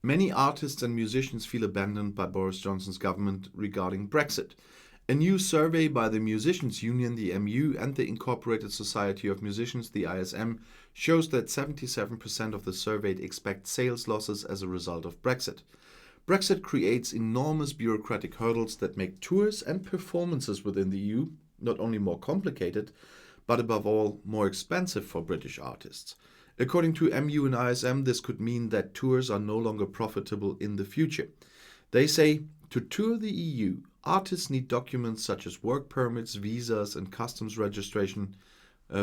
Many artists and musicians feel abandoned by Boris Johnson's government regarding Brexit. A new survey by the Musicians Union, the MU, and the Incorporated Society of Musicians, the ISM, shows that 77% of the surveyed expect sales losses as a result of Brexit. Brexit creates enormous bureaucratic hurdles that make tours and performances within the EU not only more complicated, but above all, more expensive for British artists. According to MU and ISM, this could mean that tours are no longer profitable in the future. They say, to tour the EU, artists need documents such as work permits, visas, and customs registration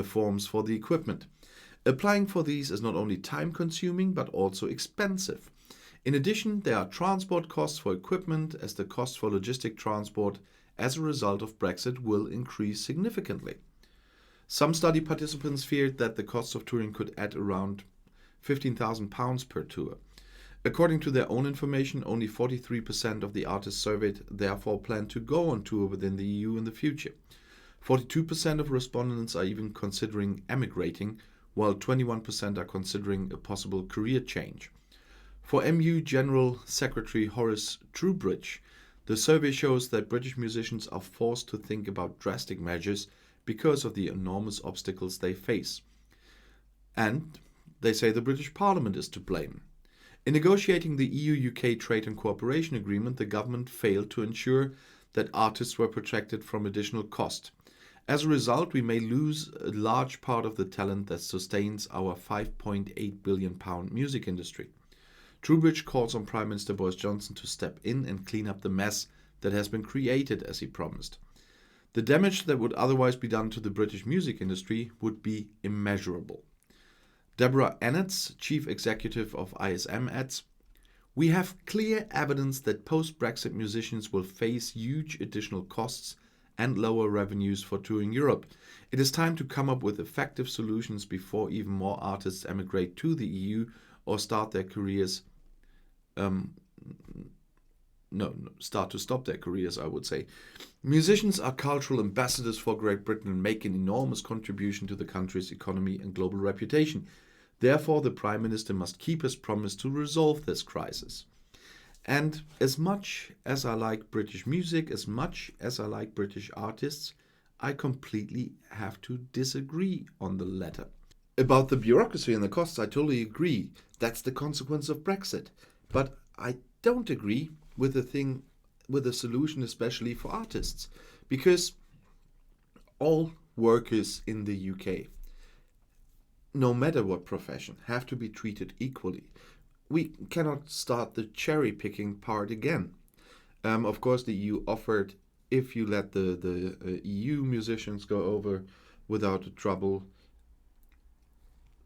forms for the equipment. Applying for these is not only time-consuming, but also expensive. In addition, there are transport costs for equipment, as the cost for logistic transport as a result of Brexit will increase significantly. Some study participants feared that the cost of touring could add around £15,000 per tour. According to their own information, only 43% of the artists surveyed therefore plan to go on tour within the EU in the future. 42% of respondents are even considering emigrating, while 21% are considering a possible career change. For MU General Secretary Horace Trowbridge, the survey shows that British musicians are forced to think about drastic measures because of the enormous obstacles they face. And they say the British Parliament is to blame. In negotiating the EU-UK Trade and Cooperation Agreement, the government failed to ensure that artists were protected from additional cost. As a result, we may lose a large part of the talent that sustains our £5.8 billion music industry. Trowbridge calls on Prime Minister Boris Johnson to step in and clean up the mess that has been created, as he promised. The damage that would otherwise be done to the British music industry would be immeasurable. Deborah Ennetts, chief executive of ISM, adds, "We have clear evidence that post-Brexit musicians will face huge additional costs and lower revenues for touring Europe. It is time to come up with effective solutions before even more artists emigrate to the EU or start to stop their careers, I would say. Musicians are cultural ambassadors for Great Britain and make an enormous contribution to the country's economy and global reputation. Therefore, the Prime Minister must keep his promise to resolve this crisis." And as much as I like British music, as much as I like British artists, I completely have to disagree on the latter. About the bureaucracy and the costs, I totally agree. That's the consequence of Brexit. But I don't agree with the solution, especially for artists, because all workers in the UK, no matter what profession, have to be treated equally. We cannot start the cherry-picking part again. Of course, the EU offered, if you let the EU musicians go over without trouble,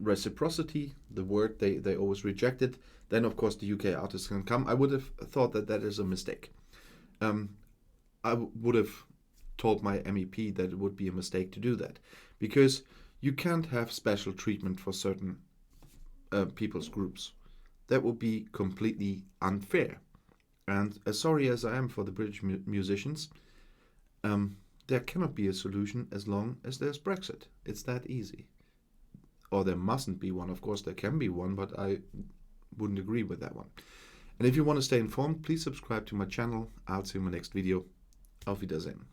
reciprocity, the word they always rejected, then of course the UK artists can come. I would have thought that is a mistake. I would have told my MEP that it would be a mistake to do that, because you can't have special treatment for certain people's groups. That would be completely unfair. And as sorry as I am for the British musicians, there cannot be a solution as long as there's Brexit. It's that easy. Or there mustn't be one. Of course, there can be one, but I wouldn't agree with that one. And if you want to stay informed, please subscribe to my channel. I'll see you in my next video. Auf Wiedersehen.